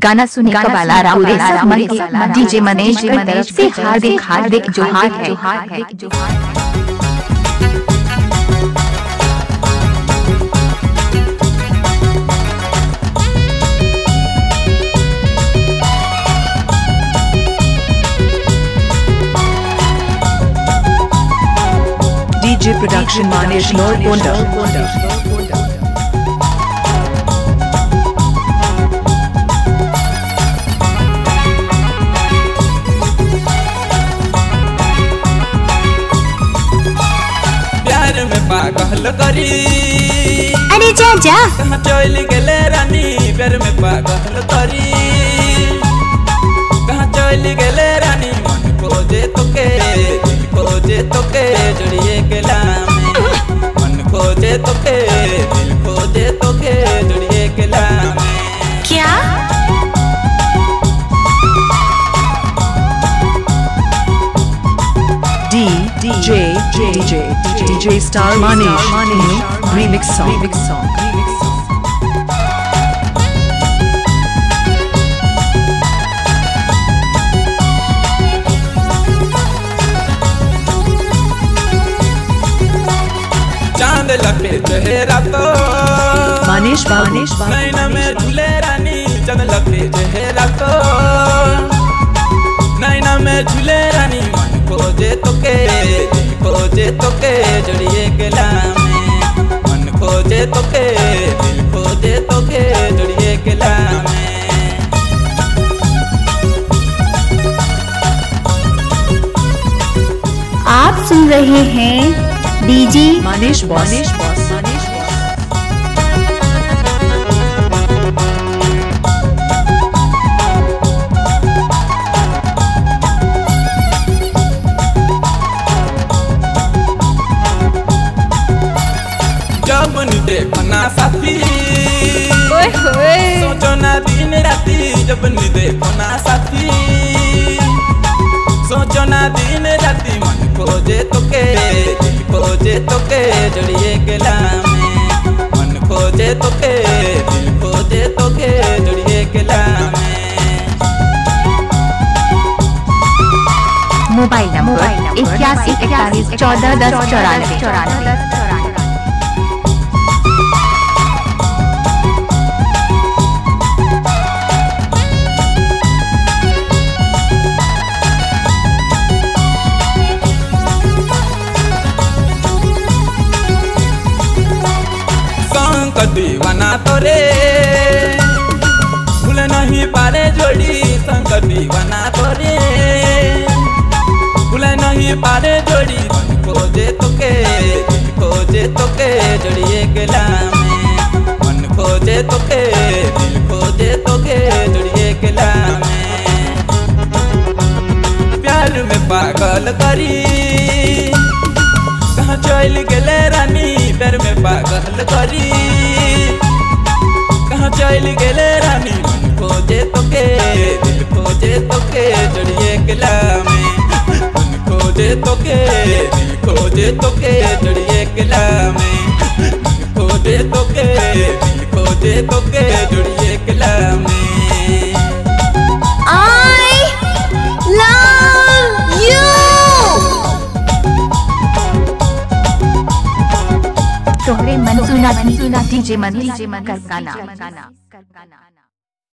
गाना सुने का वाला पूरे सब डीजे मनीष की तरफ से हार्दिक जोहार है। DJ Production Manish Lord Ponda। प्यार में पागल करी अरे जा जा कहाँ चली गेले रानी, प्यार में पागल करी कहाँ चली गेले रानी, मन खोजे तोके दिल खोजे तोके जुड़िए गेला में, मन खोजे तोके दिल खोजे तोके जुड़िए गेला में। क्या DJ Star Manish Remix Song। चांद लगे चेहरा तो Manish नैना में झूले रानी, चांद लगे चेहरा तो नैना में झूले रानी, मन खोजे तोके दिल खोजे तोके जुड़िए गेला में, मन खोजे तोके दिल खोजे तोके जुड़िए गेला में। आप सुन रहे हैं डीजे Manish Boss। जब न देखो ना साथी सोचो ना दिन राती, जब न देखो ना साथी सोचो ना दिन राती, मन खोजे तोके दिल खोजे तोके जुड़िए गेला में, मन खोजे तोके दिल खोजे तोके जुड़िए गेला में। Mobile number 8141 14 10 94। दीवाना तोरे भूल नहीं पारे जोड़ी, संग दीवाना तोरे भूल नहीं पारे जोड़ी, मन खोजे तोके दिल खोजे तोके जुड़िए गेला में, मन खोजे तोके दिल खोजे तोके जुड़िए गेला में। प्यार में पागल करी कहाँ चल गेले रानी, प्यार में पागल करी कहाँ चल गेले रानी, मन खोजे तोके दिल खोजे तोके जुड़िए गेला में, मन खोजे तोके दिल खोजे तोके जुड़िए गेला में, मन खोजे तोके दिल खोजे तोके जुड़िए गेला में। I love you। तोहरे मन सुना डीजे मन कर गाना।